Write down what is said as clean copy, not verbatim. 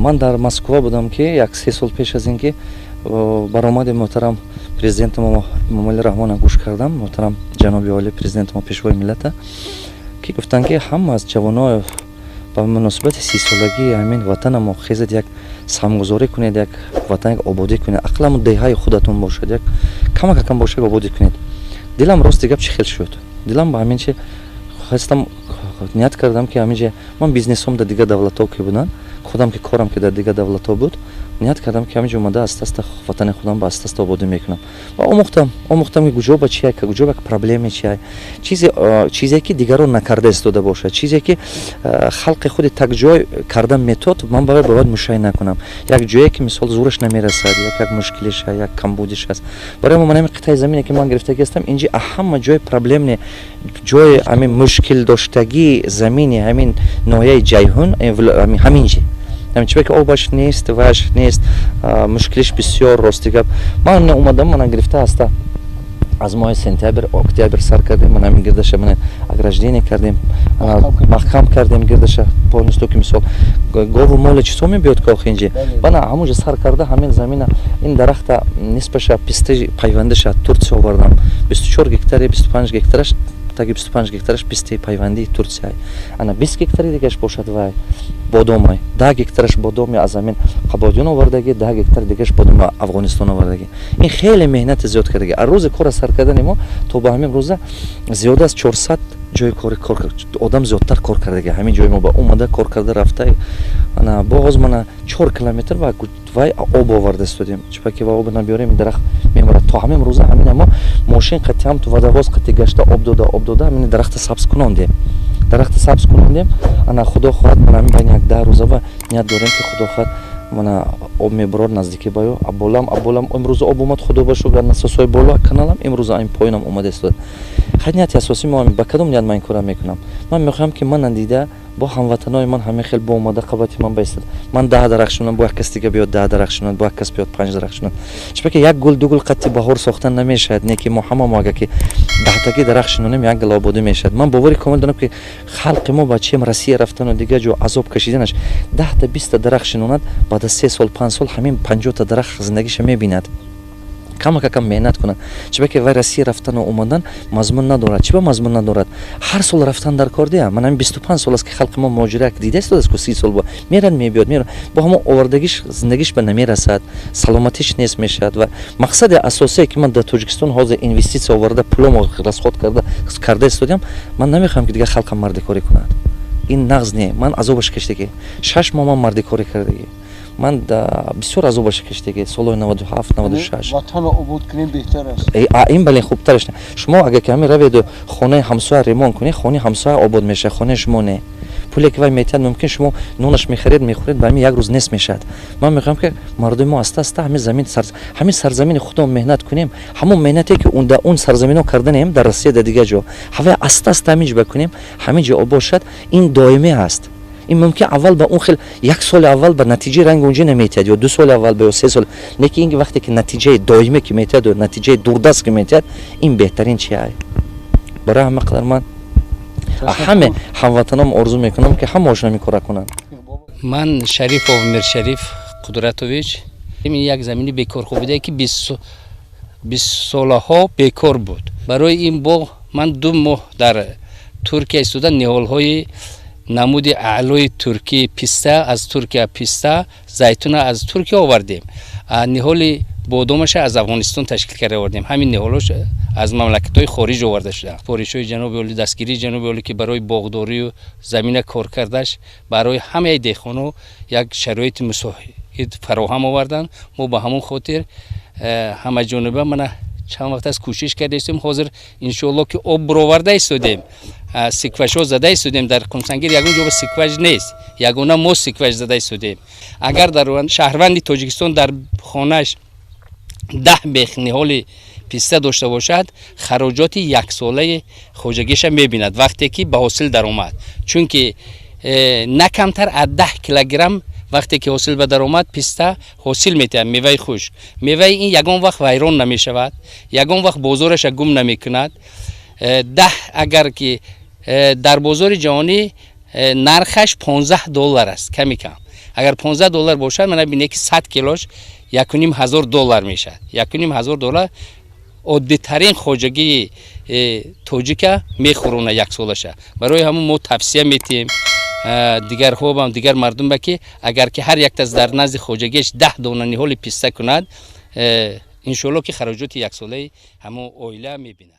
ман дар Москва будам ки 1-3 сол пеш аз ин ки баромади муҳтарам президенти мо Эмомалӣ Раҳмонро гӯш кардам, муҳтарам ҷаноби олӣ президенти мо пешвои миллата ки гуфтанд ки ҳама аз ҷавоно ба муносибати 30-солагии ҳамин ватана мо хезед як самгузорӣ кунед, як ватан як ободӣ кунед, ақалламу деҳаи худатон бошад, як камакакам бошад ободӣ кунед. Дилам рости гап чӣ хел шуд. Дилам ба ҳамин чи хастам ният кардам ки ҳамин ҷа ман бизнесом дар дигар давлатҳо ки буданд, худам ки корам ки дар дигар давлатҳо буд, ният кардам ки ҳамин ҷа омада аста-аста ватани худам ба аста-аста ободӣ мекунам. Ва омӯхтам ки куҷо ба чи куҷо ба проблеме чи ай. Чизе ки дигарон накарда истода бошад, чизе ки халқи худи так ҷой карда метод, ман бояд мушаҳида накунам. Як ҷое ки мисол зураш намерасад, як мушкилиш як камбудиш аст. Барои ман ҳамин қитъаи замине ки ман гирифтагӣ ҳастам, инҷи ҳама ҷой проблемне, ҷои ҳамин мушкил доштагии замини ҳамин ноҳияи ҷайҳун ҳамин ҷи. Ҳамчӣ ки обаш нест, ваш нест, мушкилиш бисёр рости гап. Ман омадам, мана гирифта ҳаста аз моҳи сентябр, октябр сар кардем, мана ҳамин гирдаша мана ограждение кардем, маҳкам кардем гирдаша полностью ки мисол гову моле чисо мебиёд ки охи инҷи. Бана ҳамунҷа сар карда ҳамин замина ин дарахта нисбаша писти пайвандиша Турсия овардам. 24 гектари 25 гектараш таги 25 гектараш писти пайвандии Турсия. Ана 20 гектари дигаш бошад вай бодомай. 10 гектараш бодоми аз замин Қабодиён овардаги, 10 гектар дигаш бодоми Афғонистон овардаги. Ин хеле меҳнати зиёд кардаги. Аз рӯзи кора сар кардани мо то ба ҳамин рӯза зиёда аз 400 ҷои кор одам зиёдтар кор кардаги. Ҳамин ҷои мо ба омада кор карда рафта. Ана боз мана 4 километр вай об оварда истодем. Чипа ки ва об набиёрем дарахт меморад. То ҳамин рӯза ҳамин мо мошин қати ҳам то водовоз қати гашта об дода ҳамин дарахта сабз кунондем. Дарахта сабз кунондем. Ана худо хоҳад мана ҳамин байни 1-10 рӯза ва ният дорем ки худо хоҳад мана об мебарад наздики баё. Аболам имрӯз об омад худо бошуд насосои боло каналам имрӯз ин поинам омада истод. Нияти асосӣ мо ба кадом ният ман ин кора мекунам. Ман мехоҳам ки ман дида бо ҳамватанои ман ҳама хел бо омада қабати ман байстад. Ман 10 дарахшонам, бо як кас дига биёд 10 дарахшонад, бо як кас биёд 5 дарахшонад. Чипа ки як гул ду гул қати баҳор сохтан намешавад, не ки мо ҳама мо ага ки 10таги дарахшононем як гал ободӣ мешавад. Ман бовари комил дорам ки халқи мо ба чем Россия рафтану дига ҷо азоб кашиданаш 10 20 дарахшононад баъд аз 3 сол 5 сол ҳамин 50 дарахт зиндагиша мебинад. камакакам меҳнат кунад. Чиба ки вай Россия рафтану омадан мазмун надорад. Чиба мазмун надорад? Ҳар сол рафтан дар кор деям. Ман 25 сол аст ки халқи мо муҳоҷират дида истодаст ки 30 сол бо мерад мебиёд, мерад. Бо ҳамон овардагиш зиндагиш ба намерасад, саломатиш нест мешавад ва мақсади асосие ки ман дар Тоҷикистон ҳозир инвеститсия оварда пуломо расход карда истодам, ман намехоҳам ки дигар халқам мардикорӣ кунад. Ин нағз не. Ман азобаш кашдаги. 6 моҳ ман мардикорӣ кардаги. Ман бисёр азобаш кашдаги. Солҳои 97 96. ватанро обод кунем беҳтар аст. Ин бале хубтараш. Шумо агар ки ҳамин раведу хонаи ҳамсоя ремонт кунед, хонаи ҳамсоя обод мешавад, хонаи шумо не. пуле ки вай метиҳад мумкин шумо нонаш мехаред мехӯред ба ҳамин як рӯз нест мешавад. Ман мехоҳам ки мардуми мо аста-аста ҳамин сарзамини худо меҳнат кунем. Ҳамон меҳнате ки он сарзамино карданем дар Россия дар дигар ҷо. ҳавай аста-аста ҳамин ҷо бакунем, ҳамин ҷо об бошад, ин доимӣ аст. ин мумкин аввал ба он хел як соли аввал ба натиҷаи ранги онҷо наметиҳад ё 2 соли аввал ба ё 3 сол. Лекин ин вақте ки натиҷаи доимӣ ки метиҳад ё натиҷаи дурдаст ки метиҳад, ин беҳтарин чи ай. Барои ҳама қадар ман ҳаме ҳамватанам орзу мекунам ки ҳама ошна мекора кунанд. Ман Шарифов Миршариф Қудратович, ин як замини бекорхо буде ки 20 солаҳо бекор буд. Барои ин боғ ман 2 моҳ дар Туркия истода ниҳолҳои намуди аълои Туркия писта аз Туркия писта, зайтуна аз Туркия овардем. Ниҳоли бодомаша аз Афғонистон ташкил карда овардем. Ҳамин ниҳолош аз мамлакатҳои хориҷ оварда шуда. Поришои ҷаноби оли, дастгирии ҷаноби оли ки барои боғдорию замина кор кардаш, барои ҳамаи деҳқоно як шароити мусоид фароҳам овардан. Мо ба ҳамон хотир ҳамаҷониба мана чанд вақт аз кӯшиш карда истодем. Ҳозир иншоалло ки об буроварда истодем. Сиквашҳо зада истодем. Дар Қумсангир ягон ҷо сикваш нест. Ягона мо сикваш зада истодем. Агар дар шаҳрванди Тоҷикистон дар хонааш 10 бех ниҳоли писта дошта бошад, хароҷоти яксолаи хоҷагиша мебинад вақте ки ба ҳосил даромад. Чунки на камтар аз 10 килограмм вақте ки ҳосил ба даромад писта ҳосил метиҳад, меваи хушк. Меваи ин ягон вақт вайрон намешавад, ягон вақт бозораша гум намекунад. 10 агар ки дар бозори ҷаҳонӣ нархаш $15 аст, ками кам. اگر $15 باشه من ببینه که 100 کیلوش $1,500 میشه. $1,500 عادی ترین خوجگی توجیک میخورونه یک سالشه. برای همون ما توصیه میتیم دیگر خوب هم دیگر مردم با که اگر که هر یک از در نزد خوجگیش 10 دانه نهال پیسته کند، انشالله که خراجات یک ساله همون اویله میبینه.